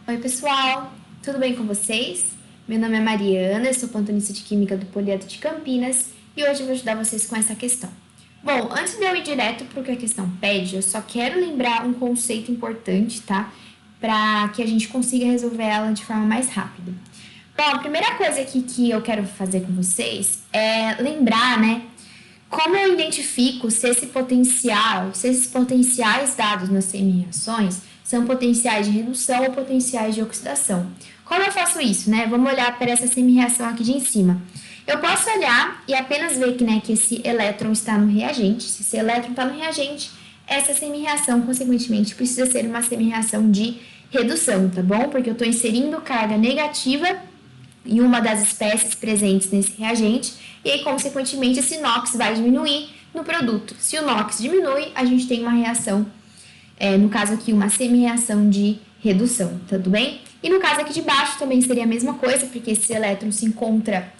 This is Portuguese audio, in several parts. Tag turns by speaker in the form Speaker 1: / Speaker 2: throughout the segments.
Speaker 1: Oi, pessoal! Tudo bem com vocês? Meu nome é Mariana, eu sou plantonista de Química do Poliedro de Campinas e hoje eu vou ajudar vocês com essa questão. Bom, antes de eu ir direto para o que a questão pede, eu só quero lembrar um conceito importante, tá? Para que a gente consiga resolver ela de forma mais rápida. Bom, a primeira coisa aqui que eu quero fazer com vocês é lembrar, né? Como eu identifico se esses potenciais dados nas semi-reações são potenciais de redução ou potenciais de oxidação? Como eu faço isso, né? Vamos olhar para essa semi-reação aqui de em cima. Eu posso olhar e apenas ver que esse elétron está no reagente. Se esse elétron está no reagente, essa semi-reação, consequentemente, precisa ser uma semi-reação de redução, tá bom? Porque eu estou inserindo carga negativa em uma das espécies presentes nesse reagente, e aí, consequentemente, esse NOx vai diminuir no produto. Se o NOx diminui, a gente tem uma reação, no caso aqui, uma semi-reação de redução, tudo bem? E no caso aqui de baixo também seria a mesma coisa, porque esse elétron se encontra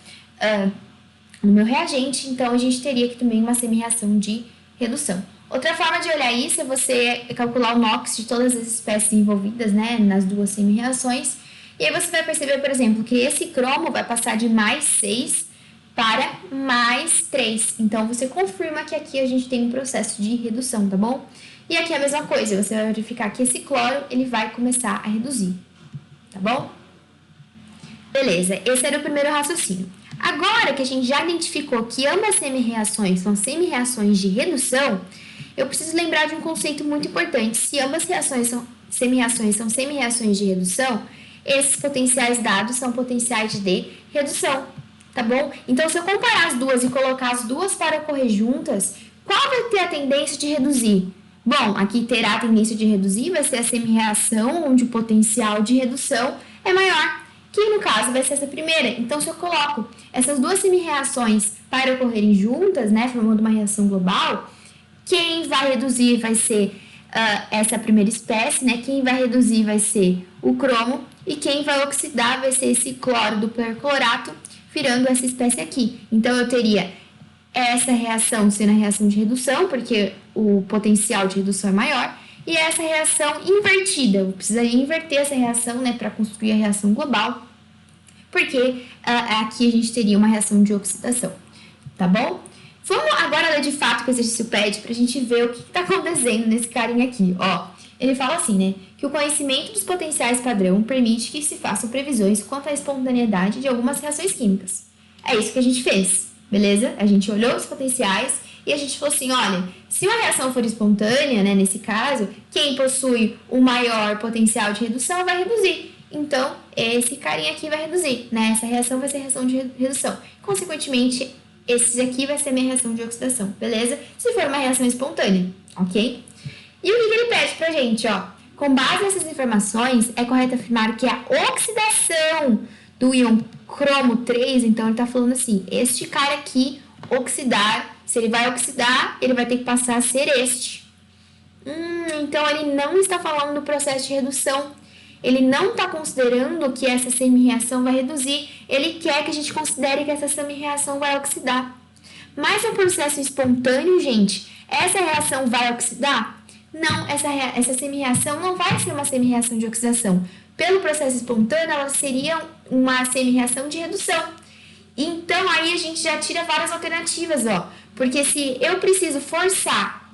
Speaker 1: no meu reagente, então a gente teria aqui também uma semi-reação de redução. Outra forma de olhar isso é você calcular o NOx de todas as espécies envolvidas, né, nas duas semi-reações. E aí você vai perceber, por exemplo, que esse cromo vai passar de mais 6 para mais 3. Então, você confirma que aqui a gente tem um processo de redução, tá bom? E aqui é a mesma coisa, você vai verificar que esse cloro, ele vai começar a reduzir, tá bom? Beleza, esse era o primeiro raciocínio. Agora que a gente já identificou que ambas semi-reações são semi-reações de redução, eu preciso lembrar de um conceito muito importante. Se ambas semi-reações são semi-reações de redução, esses potenciais dados são potenciais de redução, tá bom? Então, se eu comparar as duas e colocar as duas para ocorrer juntas, qual vai ter a tendência de reduzir? Bom, aqui terá a tendência de reduzir, vai ser a semi-reação, onde o potencial de redução é maior, que no caso vai ser essa primeira. Então, se eu coloco essas duas semi-reações para ocorrerem juntas, né, formando uma reação global, quem vai reduzir vai ser essa primeira espécie, né? Quem vai reduzir vai ser o cromo e quem vai oxidar vai ser esse cloro do perclorato, virando essa espécie aqui. Então, eu teria essa reação sendo a reação de redução, porque o potencial de redução é maior, e essa reação invertida. Eu precisaria inverter essa reação, né, para construir a reação global, porque aqui a gente teria uma reação de oxidação, tá bom? Vamos agora ler de fato o que o exercício pede pra gente ver o que tá acontecendo nesse carinha aqui, ó. Ele fala assim, né, que o conhecimento dos potenciais padrão permite que se façam previsões quanto à espontaneidade de algumas reações químicas. É isso que a gente fez, beleza? A gente olhou os potenciais e a gente falou assim, olha, se uma reação for espontânea, né, nesse caso, quem possui o maior potencial de redução vai reduzir. Então, esse carinha aqui vai reduzir, né? Essa reação vai ser reação de redução. Consequentemente, esse aqui vai ser minha reação de oxidação, beleza? Se for uma reação espontânea, ok? E o que ele pede pra gente, ó? Com base nessas informações, é correto afirmar que a oxidação do íon cromo 3, então ele tá falando assim, este cara aqui, oxidar, se ele vai oxidar, ele vai ter que passar a ser este. Então ele não está falando do processo de redução. Ele não está considerando que essa semi-reação vai reduzir, ele quer que a gente considere que essa semi-reação vai oxidar. Mas no processo espontâneo, gente, essa reação vai oxidar? Não, essa semi-reação não vai ser uma semi-reação de oxidação. Pelo processo espontâneo, ela seria uma semi-reação de redução. Então, aí a gente já tira várias alternativas, ó. Porque se eu preciso forçar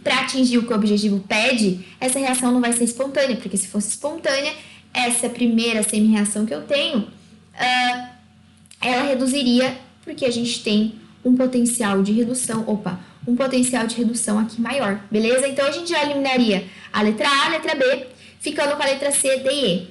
Speaker 1: para atingir o que o objetivo pede, essa reação não vai ser espontânea, porque se fosse espontânea, essa primeira semi-reação que eu tenho, ela reduziria, porque a gente tem um potencial de redução, um potencial de redução aqui maior, beleza? Então, a gente já eliminaria a letra A, a letra B, ficando com a letra C, D e E,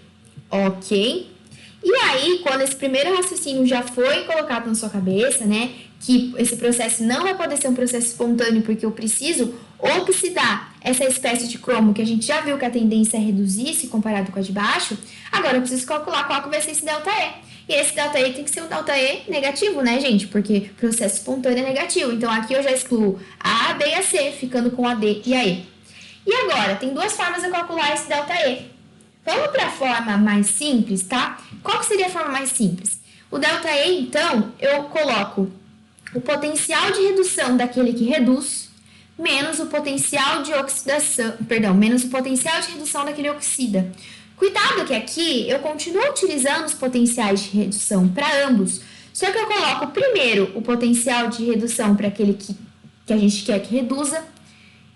Speaker 1: ok? E aí, quando esse primeiro raciocínio já foi colocado na sua cabeça, né, que esse processo não vai poder ser um processo espontâneo, porque eu preciso oxidar essa espécie de cromo, que a gente já viu que a tendência é reduzir se comparado com a de baixo, agora eu preciso calcular qual que vai ser esse ΔE. E esse ΔE tem que ser um ΔE negativo, né, gente? Porque processo espontâneo é negativo. Então, aqui eu já excluo a A, B e a C, ficando com a D e a E. E agora, tem duas formas de eu calcular esse ΔE. Vamos para a forma mais simples, tá? Qual que seria a forma mais simples? O ΔE, então, eu coloco o potencial de redução daquele que reduz, menos o potencial de oxidação, menos o potencial de redução daquele oxida. Cuidado que aqui eu continuo utilizando os potenciais de redução para ambos, só que eu coloco primeiro o potencial de redução para aquele que a gente quer que reduza,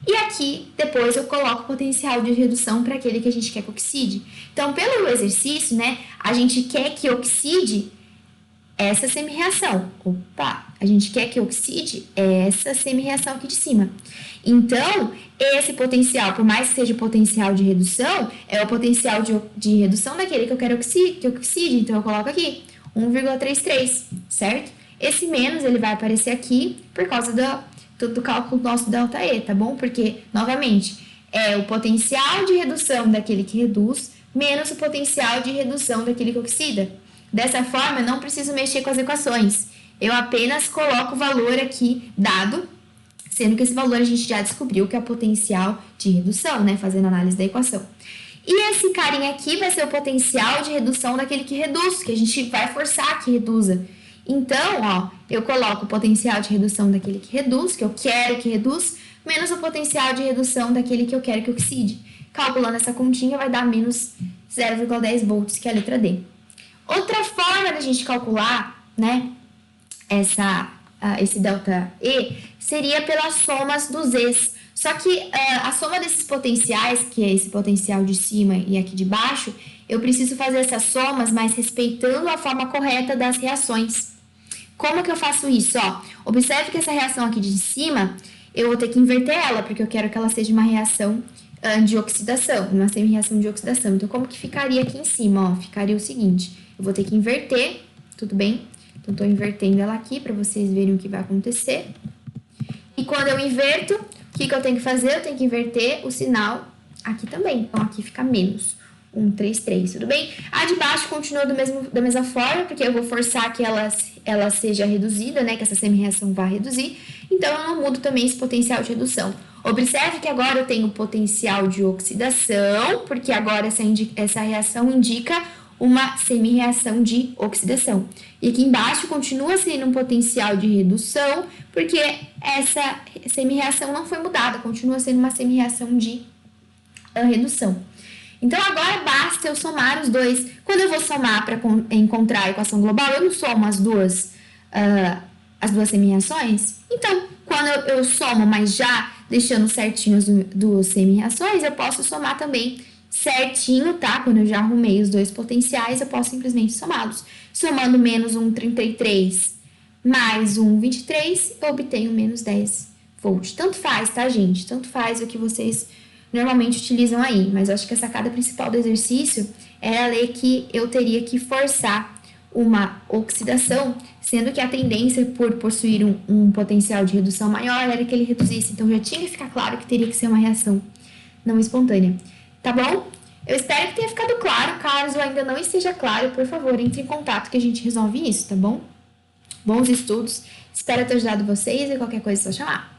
Speaker 1: e aqui, depois, eu coloco o potencial de redução para aquele que a gente quer que oxide. Então, pelo exercício, né, a gente quer que oxide essa semi-reação. A gente quer que oxide essa semi-reação aqui de cima. Então, esse potencial, por mais que seja o potencial de redução, é o potencial de redução daquele que eu quero que oxide. Então, eu coloco aqui 1,33, certo? Esse menos, ele vai aparecer aqui por causa do cálculo nosso delta E, tá bom? Porque, novamente, é o potencial de redução daquele que reduz menos o potencial de redução daquele que oxida. Dessa forma, eu não preciso mexer com as equações. Eu apenas coloco o valor aqui dado, sendo que esse valor a gente já descobriu que é o potencial de redução, né? Fazendo análise da equação. E esse carinha aqui vai ser o potencial de redução daquele que reduz, que a gente vai forçar que reduza. Então, ó, eu coloco o potencial de redução daquele que reduz, que eu quero que reduz, menos o potencial de redução daquele que eu quero que oxide. Calculando essa continha vai dar menos 0,10 volts, que é a letra D. Outra forma da gente calcular, né, esse delta E, seria pelas somas dos E's. Só que a soma desses potenciais, que é esse potencial de cima e aqui de baixo, eu preciso fazer essas somas, mas respeitando a forma correta das reações. Como que eu faço isso? Ó, observe que essa reação aqui de cima, eu vou ter que inverter ela, porque eu quero que ela seja uma reação de oxidação, uma semi-reação de oxidação. Então, como que ficaria aqui em cima? Ó, ficaria o seguinte, eu vou ter que inverter, tudo bem? Então, estou invertendo ela aqui para vocês verem o que vai acontecer. E quando eu inverto, o que eu tenho que fazer? Eu tenho que inverter o sinal aqui também. Então, aqui fica menos. 133, tudo bem? A de baixo continua da mesma forma, porque eu vou forçar que ela seja reduzida, né? Que essa semi-reação vá reduzir. Então, eu não mudo também esse potencial de redução. Observe que agora eu tenho potencial de oxidação, porque agora essa reação indica uma semi-reação de oxidação. E aqui embaixo continua sendo um potencial de redução, porque essa semi-reação não foi mudada, continua sendo uma semi-reação de redução. Então, agora basta eu somar os dois. Quando eu vou somar para encontrar a equação global, eu não somo as duas semi-reações. Então, quando eu somo, mas já deixando certinho as duas semi-reações, eu posso somar também certinho, tá? Quando eu já arrumei os dois potenciais, eu posso simplesmente somá-los. Somando menos 1,33 mais 1,23, eu obtenho menos 10 volts. Tanto faz, tá, gente? Tanto faz o que vocês normalmente utilizam aí, mas eu acho que a sacada principal do exercício é a ler que eu teria que forçar uma oxidação, sendo que a tendência por possuir um potencial de redução maior era que ele reduzisse, então já tinha que ficar claro que teria que ser uma reação não espontânea, tá bom? Eu espero que tenha ficado claro. Caso ainda não esteja claro, por favor, entre em contato que a gente resolve isso, tá bom? Bons estudos, espero ter ajudado vocês e qualquer coisa é só chamar.